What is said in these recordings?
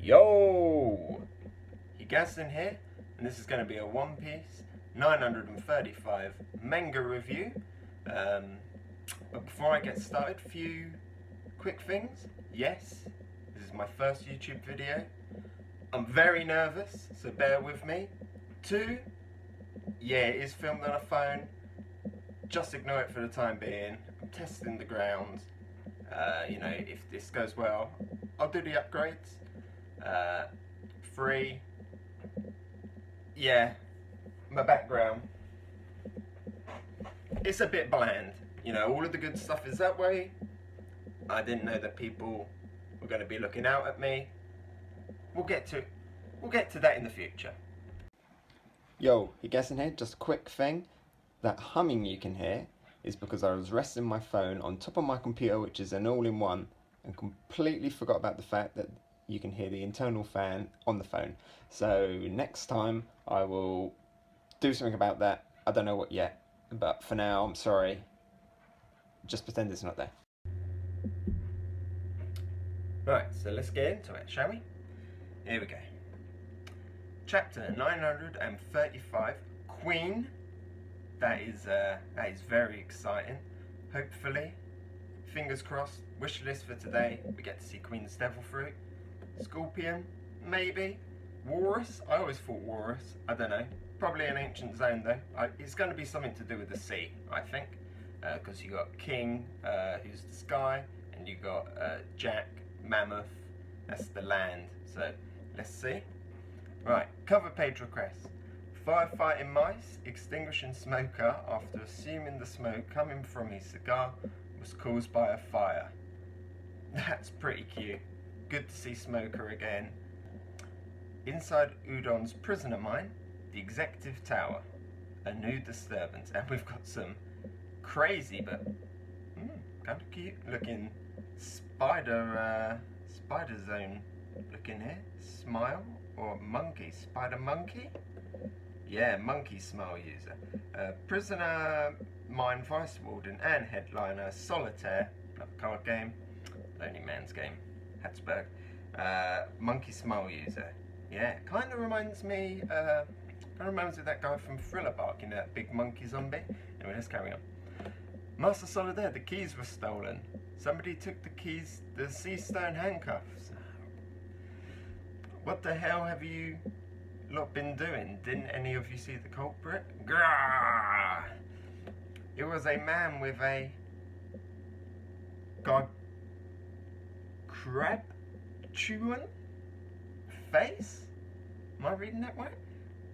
Yo! Hegassen here, and this is going to be a One Piece 935 manga review. But before I get started, a few quick things. Yes, this is my first YouTube video. I'm very nervous, so bear with me. 2, yeah, it is filmed on a phone. Just ignore it for the time being. I'm testing the ground. If this goes well, I'll do the upgrades. 3, yeah, my background, it's a bit bland. All of the good stuff is that way. I didn't know that people were going to be looking out at me. We'll get to that in the future. Yo, Hegassen here. Just a quick thing. That humming you can hear is because I was resting my phone on top of my computer, which is an all-in-one, and completely forgot about the fact that you can hear the internal fan on the phone. So next time I will do something about that. I don't know what yet, but for now, I'm sorry. Just pretend it's not there. Right, so let's get into it, shall we? Here we go. Chapter 935, Queen. That is very exciting. Hopefully, fingers crossed, wish list for today, we get to see Queen's Devil Fruit. Scorpion, maybe. Walrus, I always thought walrus, I don't know. Probably an ancient zone though. It's going to be something to do with the sea, I think. Because you got King, who's the sky, and you got Jack, Mammoth, that's the land. So, let's see. Right, cover page request. Firefighting mice extinguishing smoker after assuming the smoke coming from his cigar was caused by a fire. That's pretty cute. Good to see Smoker again. Inside Udon's prisoner mine, the executive tower, a new disturbance, and we've got some crazy but kind of cute looking spider zone looking here. Smile or monkey, spider monkey. Yeah, monkey smile user. Prisoner mine vice warden and headliner solitaire, another card game, Lonely Man's Game. Hattsburg. Monkey smile user. Yeah, kind of reminds me of that guy from Thriller Bark, that big monkey zombie. Anyway, let's carry on. Master Solidaire, the keys were stolen. Somebody took the keys, the sea stone handcuffs. What the hell have you lot been doing? Didn't any of you see the culprit? Grah! It was a man with a gargantuan face? Am I reading that right?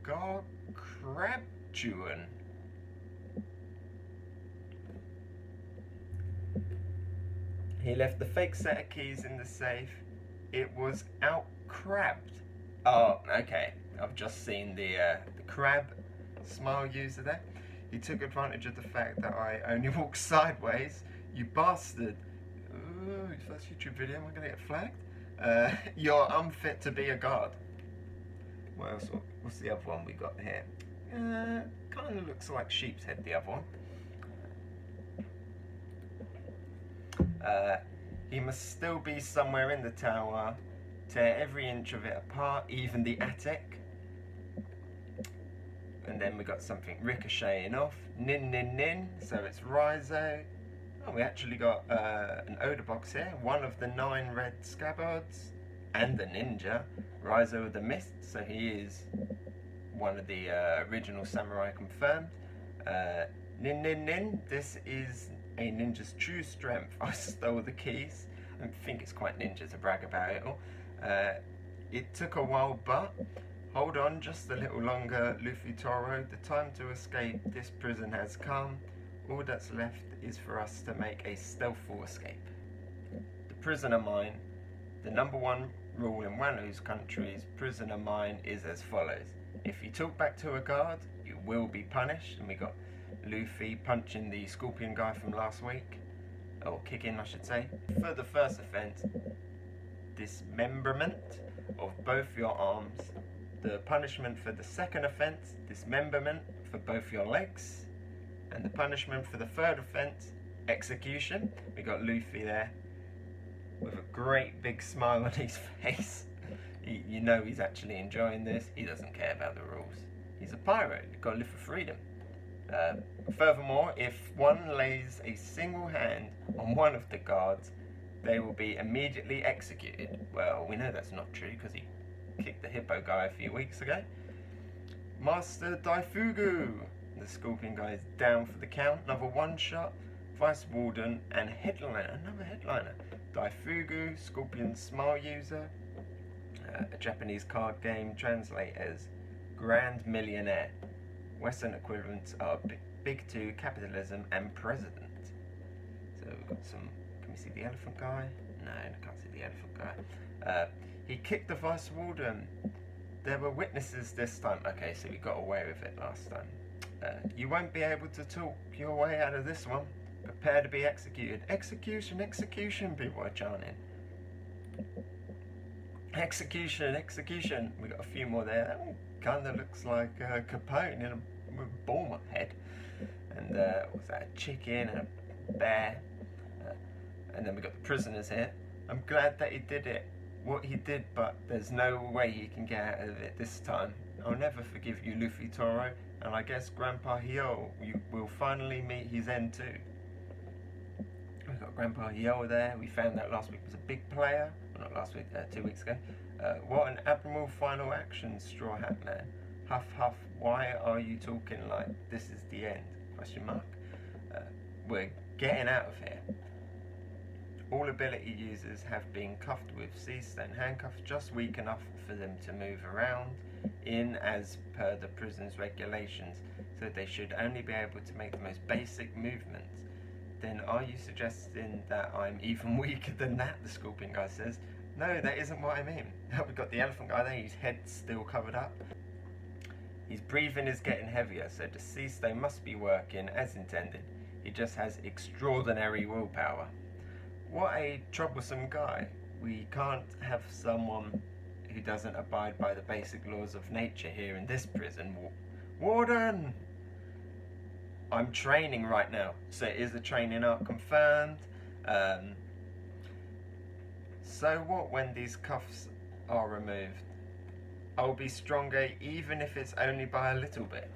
Gargantuan. He left the fake set of keys in the safe. It was out-crabbed. Oh, okay. I've just seen the crab smile user there. He took advantage of the fact that I only walk sideways. You bastard. Ooh, first YouTube video, am I going to get flagged? You're unfit to be a guard. What else? What's the other one we got here? Kind of looks like sheep's head, the other one. He must still be somewhere in the tower. Tear every inch of it apart, even the attic. And then we got something ricocheting off. Nin nin nin, so it's Raizo. Oh, we actually got an Oda box here. One of the 9 red scabbards. And the ninja. Raizo of the Mist, so he is one of the original samurai confirmed. Nin nin nin, this is a ninja's true strength. I stole the keys. I think it's quite ninja to brag about it all. It took a while, but hold on just a little longer, Luffy Toro. The time to escape this prison has come. All that's left is for us to make a stealthful escape. The prisoner mine. The #1 rule in Wano's country's prisoner mine is as follows. If you talk back to a guard, you will be punished. And we got Luffy punching the scorpion guy from last week. Or kicking, I should say. For the first offence, dismemberment of both your arms. The punishment for the second offence, dismemberment for both your legs. And the punishment for the third offence, execution. We got Luffy there with a great big smile on his face. You know he's actually enjoying this. He doesn't care about the rules. He's a pirate. You've got to live for freedom. Furthermore, if one lays a single hand on one of the guards, they will be immediately executed. Well, we know that's not true because he kicked the hippo guy a few weeks ago. Master Daifugu! The scorpion guy is down for the count. Another one shot. Vice Warden and Headliner. Another Headliner. Daifugu, Scorpion Smile User. A Japanese card game. Translate as Grand Millionaire. Western equivalents are Big Two, Capitalism and President. So we've got some... Can we see the elephant guy? No, I can't see the elephant guy. He kicked the Vice Warden. There were witnesses this time. Okay, so we got away with it last time. You won't be able to talk your way out of this one. Prepare to be executed. Execution, execution, people are chanting. Execution, execution. We got a few more there. That one kind of looks like Capone in a bomber head. And what's that? A chicken and a bear. And then we got the prisoners here. I'm glad that he did it. What he did, but there's no way he can get out of it this time. I'll never forgive you, Luffy Toro, and I guess Grandpa Hyo will finally meet his end too. We've got Grandpa Hyo there. We found that last week was a big player. Well, not last week, 2 weeks ago. What an admirable final action, Straw Hat Man. Huff huff, why are you talking like this is the end? Question mark. We're getting out of here. All ability users have been cuffed with sea-stone handcuffs just weak enough for them to move around in as per the prison's regulations, so they should only be able to make the most basic movements. Then are you suggesting that I'm even weaker than that? The scorpion guy says. No, that isn't what I mean. We've got the elephant guy there, his head's still covered up. His breathing is getting heavier, so the sea-stone must be working as intended. He just has extraordinary willpower. What a troublesome guy. We can't have someone who doesn't abide by the basic laws of nature here in this prison. Warden! I'm training right now, so is the training arc confirmed? So what when these cuffs are removed? I'll be stronger even if it's only by a little bit.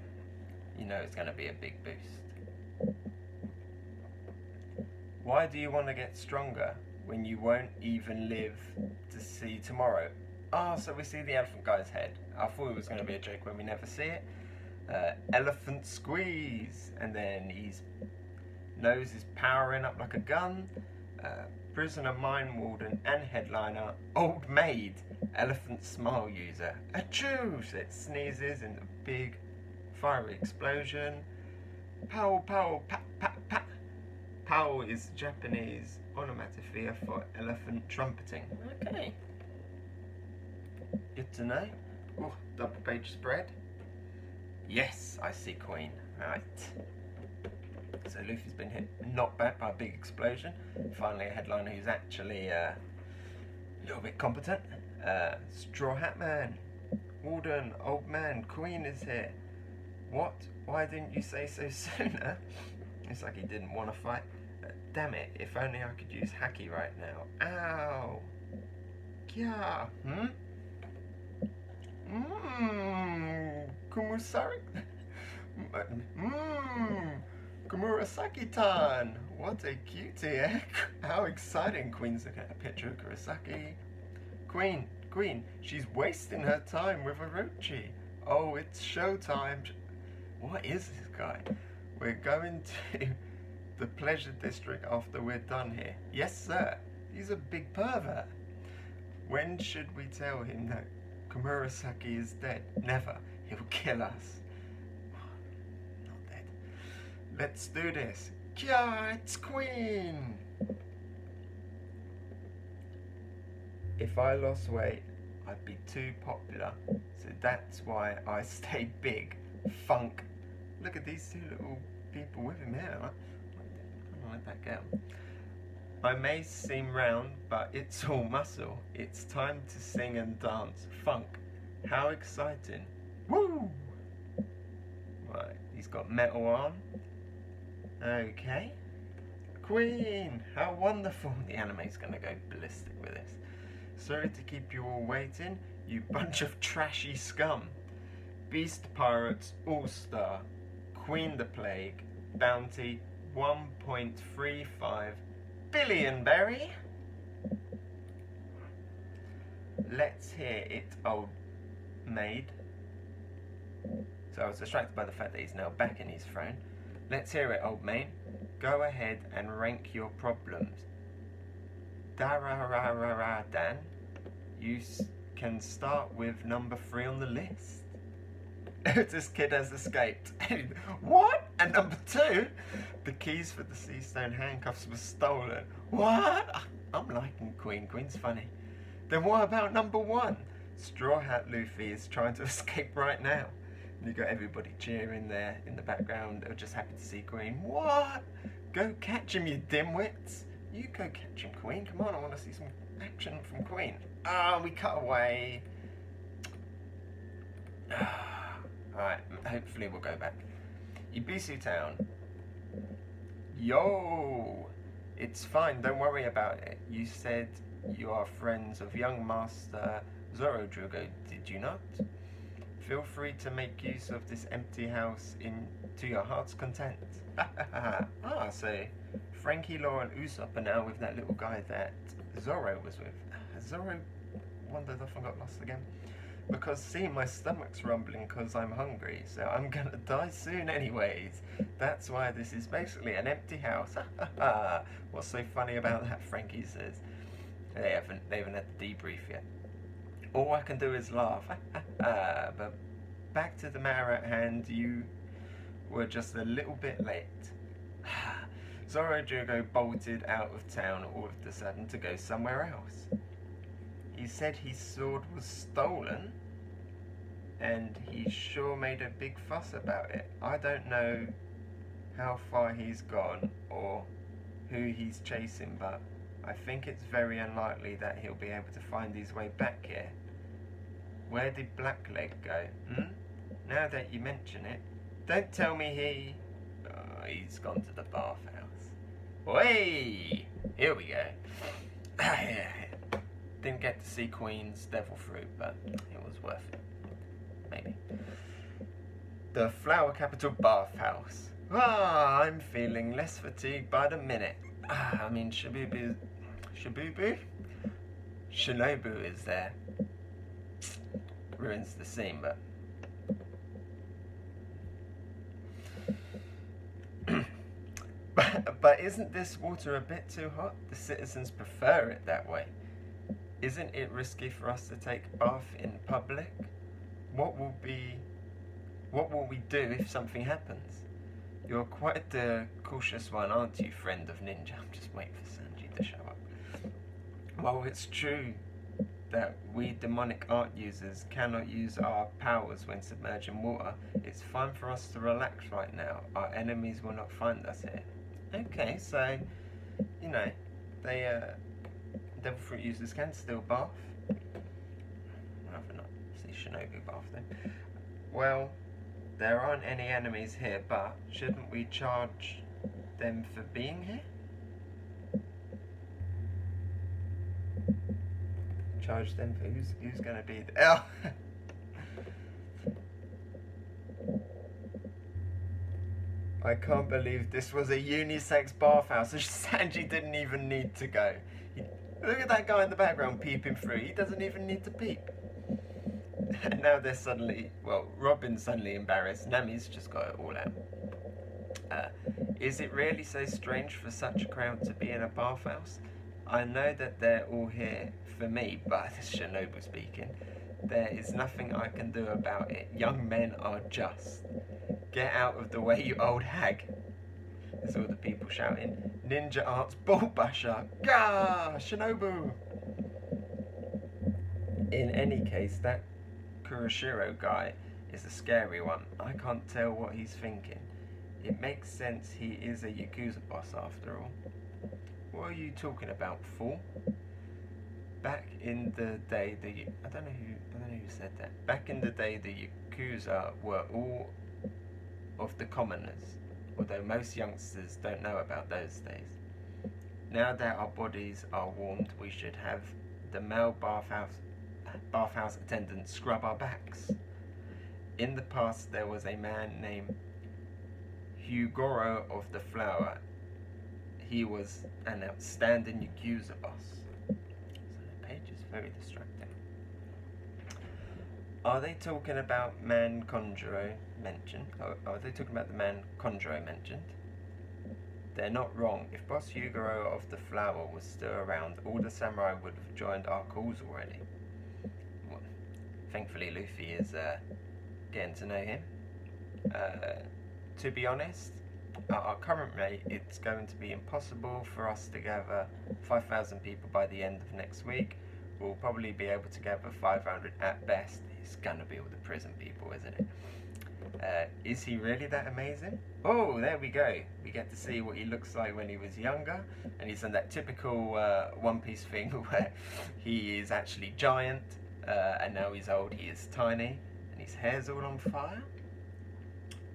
You know it's going to be a big boost. Why do you want to get stronger when you won't even live to see tomorrow? Ah, so we see the elephant guy's head. I thought it was going to be a joke when we never see it. Elephant squeeze, and then his nose is powering up like a gun. Prisoner, Mind Warden and Headliner, Old Maid, Elephant Smile User. Achoo! So it sneezes in a big fiery explosion. Pow, pow, pat, pat, pat. Pow is Japanese onomatopoeia for elephant trumpeting. Okay. Good to know. Oh, double page spread. Yes, I see Queen. Right. So Luffy's been hit, knocked back by a big explosion. Finally a headliner who's actually a little bit competent. Straw Hat Man, Warden, Old Man, Queen is here. What? Why didn't you say so sooner? It's like he didn't want to fight. Damn it, if only I could use Haki right now. Ow! Kya! Kumusari? Kumurasaki-tan! What a cutie, eh? How exciting! Queen's looking at a picture of Kurosaki. Queen, she's wasting her time with Orochi. Oh, it's showtime. What is this guy? We're going to the pleasure district after we're done here. Yes, sir. He's a big pervert. When should we tell him that Kumurasaki is dead? Never. He'll kill us. Not dead. Let's do this. Kya, it's Queen! If I lost weight, I'd be too popular. So that's why I stay big. Funk. Look at these two little people with him here. I don't let that go. I may seem round, but it's all muscle. It's time to sing and dance. Funk. How exciting. Woo! Right, he's got metal on. Okay. Queen! How wonderful. The anime's going to go ballistic with this. Sorry to keep you all waiting, you bunch of trashy scum. Beast Pirates All-Star, Queen the Plague, bounty 1.35 billion berry. Let's hear it, old maid. So I was distracted by the fact that he's now back in his throne. Let's hear it, old maid. Go ahead and rank your problems. Darararara, Dan. You can start with number 3 on the list. This kid has escaped. What? And number 2? The keys for the sea stone handcuffs were stolen. What? I'm liking Queen. Queen's funny. Then what about number 1? Straw Hat Luffy is trying to escape right now. And you got everybody cheering there in the background. They're just happy to see Queen. What? Go catch him, you dimwits. You go catch him, Queen. Come on, I want to see some action from Queen. Ah, we cut away. Alright, hopefully we'll go back. Ibisu Town. Yo! It's fine, don't worry about it. You said you are friends of young Master Zoro Drugo, did you not? Feel free to make use of this empty house to your heart's content. So Frankie, Law and Usopp are now with that little guy that Zoro was with. Has Zoro wandered off and got lost again? Because see, my stomach's rumbling because I'm hungry, so I'm gonna die soon anyways. That's why this is basically an empty house. What's so funny about that, Frankie says. They haven't had the debrief yet. All I can do is laugh. But back to the matter at hand, you were just a little bit late. Zoro Jugo bolted out of town all of a sudden to go somewhere else. He said his sword was stolen, and he sure made a big fuss about it. I don't know how far he's gone or who he's chasing, but I think it's very unlikely that he'll be able to find his way back here. Where did Blackleg go? Now that you mention it, don't tell me he's gone to the bathhouse. Hey, here we go. Didn't get to see Queen's devil fruit, but it was worth it. Maybe. The flower capital bathhouse. I'm feeling less fatigued by the minute. I mean, Shinobu is there. Ruins the scene, but but isn't this water a bit too hot? The citizens prefer it that way. Isn't it risky for us to take a bath in public? What will we do if something happens? You're quite the cautious one, aren't you, friend of Ninja? I'm just waiting for Sanji to show up. Well, it's true that we demonic art users cannot use our powers when submerged in water. It's fine for us to relax right now. Our enemies will not find us here. Okay, so, you know, they, devil fruit users can still bath. I'd rather not see Shinobu bath then. Well, there aren't any enemies here, but shouldn't we charge them for being here? Charge them for who's gonna be there? Oh. I can't believe this was a unisex bathhouse. Sanji didn't even need to go. Look at that guy in the background peeping through. He doesn't even need to peep. And now they're suddenly, well, Robin's suddenly embarrassed. Nami's just got it all out. Is it really so strange for such a crowd to be in a bathhouse? I know that they're all here for me, but this is Shinobu speaking. There is nothing I can do about it. Young men are just. Get out of the way, you old hag. There's all the people shouting. Ninja Arts Ball Basher. Gah! Shinobu! In any case, that Kuroshiro guy is a scary one. I can't tell what he's thinking. It makes sense he is a Yakuza boss after all. What are you talking about, fool? Back in the day, I don't know who said that. Back in the day, the Yakuza were all of the commoners, although most youngsters don't know about those days. Now that our bodies are warmed, we should have the male bathhouse attendants scrub our backs. In the past, there was a man named Hugoro of the Flower. He was an outstanding Yakuza boss. So the page is very distracting. Are they talking about man Konjuro mentioned? Are they talking about the man Konjuro mentioned? They're not wrong. If Boss Hugoro of the Flower was still around, all the samurai would have joined our cause already. Well, thankfully Luffy is getting to know him. To be honest, at our current rate, it's going to be impossible for us to gather 5,000 people by the end of next week. We'll probably be able to gather 500 at best. It's gonna be all the prison people, isn't it? Is he really that amazing? Oh, there we go. We get to see what he looks like when he was younger, and he's done that typical One Piece thing where he is actually giant, and now he's old, he is tiny, and his hair's all on fire.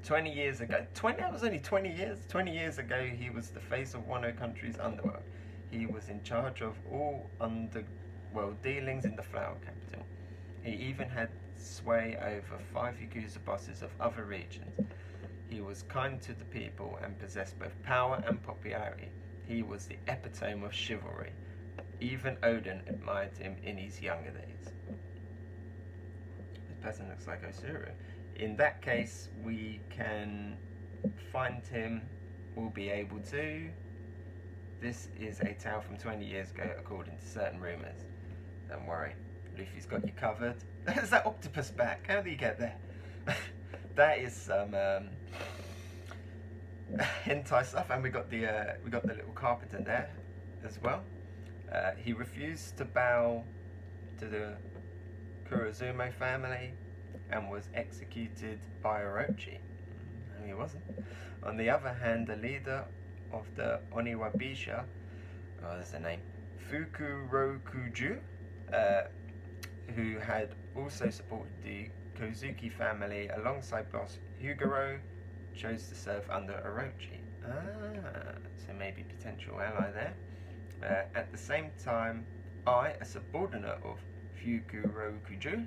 20 years ago, that was only 20 years? 20 years ago, he was the face of Wano country's underworld. He was in charge of all underworld dealings in the Flower Capital. He even had sway over 5 Yakuza bosses of other regions. He was kind to the people and possessed both power and popularity. He was the epitome of chivalry. Even Odin admired him in his younger days. This person looks like Osuru. In that case, we can find him. We'll be able to. This is a tale from 20 years ago, according to certain rumours. Don't worry, Luffy's got you covered. There's that octopus back. How do you get there? That is some hentai stuff, and we got the little carpenter there as well. He refused to bow to the Kurozumo family and was executed by Orochi. No, he wasn't. On the other hand, the leader of the Oniwabisha, there's the name, Fukurokuju, who had also supported the Kozuki family alongside boss Hugoro, chose to serve under Orochi. So maybe potential ally there. At the same time, I, a subordinate of Fukurokuju,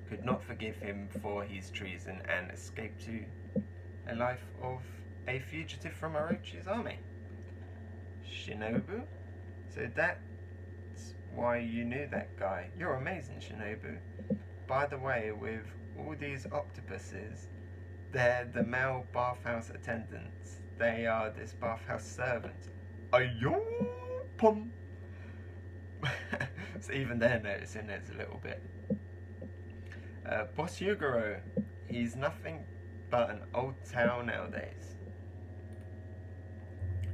could not forgive him for his treason and escape to a life of a fugitive from Orochi's army. Shinobu? So that's why you knew that guy. You're amazing, Shinobu. By the way, with all these octopuses, they're the male bathhouse attendants. They are this bathhouse servants. Ayo pom. So even they're noticing it a little bit. Boss Hugoro, he's nothing but an old tale nowadays.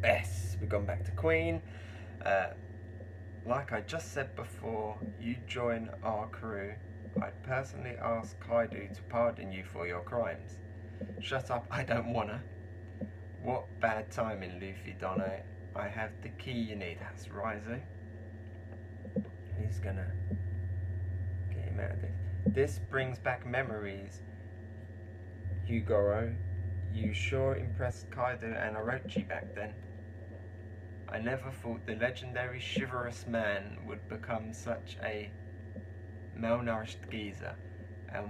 Yes, we've gone back to Queen. Like I just said before, you join our crew. I'd personally ask Kaido to pardon you for your crimes. Shut up, I don't wanna. What bad timing, Luffy Dono. I have the key you need. That's Raizo. He's gonna get him out of this. This brings back memories. Hugoro, you sure impressed Kaido and Orochi back then. I never thought the legendary chivalrous man would become such a malnourished geezer, and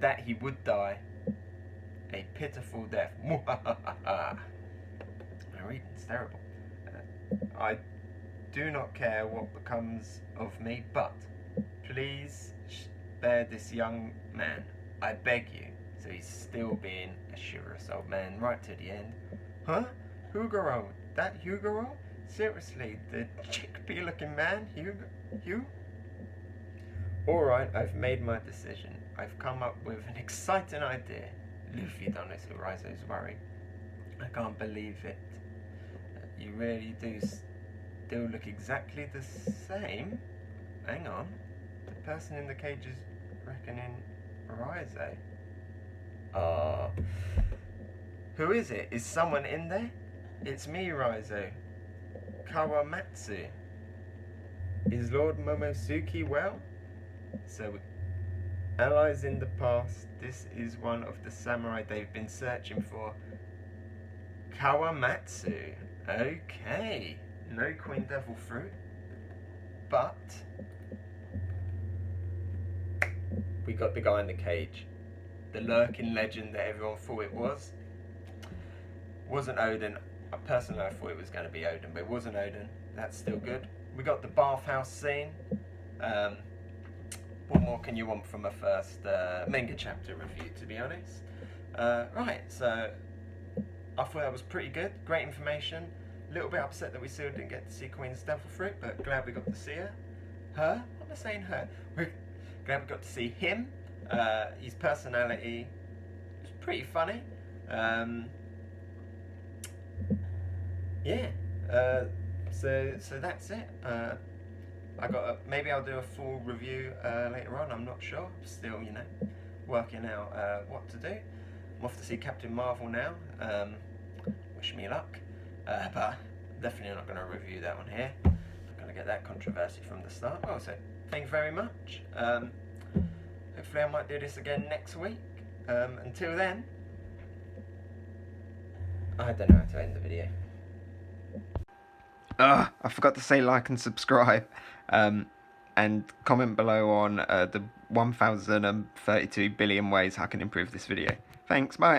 that he would die a pitiful death. My reading's terrible. I do not care what becomes of me, but please spare this young man. I beg you. So he's still being a chivalrous old man right to the end. Huh? Hugoro? That Hugoro? Seriously, the chickpea looking man? Hugh? Alright, I've made my decision. I've come up with an exciting idea. Luffy done this, Raizo's worried. I can't believe it. You really do still look exactly the same. Hang on. The person in the cage is reckoning Raizo. Who is it? Is someone in there? It's me, Raizo. Kawamatsu. Is Lord Momosuke well? So, allies in the past, this is one of the samurai they've been searching for. Kawamatsu. Okay. no Queen Devil Fruit, but we got the guy in the cage. The lurking legend that everyone thought it was. Wasn't Odin. Personally, I thought it was going to be Odin, but it wasn't Odin. That's still good. We got the bathhouse scene. What more can you want from a first manga chapter review, to be honest? Right, so I thought that was pretty good. Great information. A little bit upset that we still didn't get to see Queen's Devil Fruit, but glad we got to see her. Her? What am I saying her? We're glad we got to see him. His personality was pretty funny. Yeah. So that's it. Maybe I'll do a full review later on. I'm not sure. Still, you know, working out what to do. I'm off to see Captain Marvel now. Wish me luck. But definitely not going to review that one here. Not going to get that controversy from the start. Well, so thank you very much. Hopefully I might do this again next week. Until then, I don't know how to end the video. I forgot to say like and subscribe. And comment below on the 1032 billion ways I can improve this video. Thanks, bye.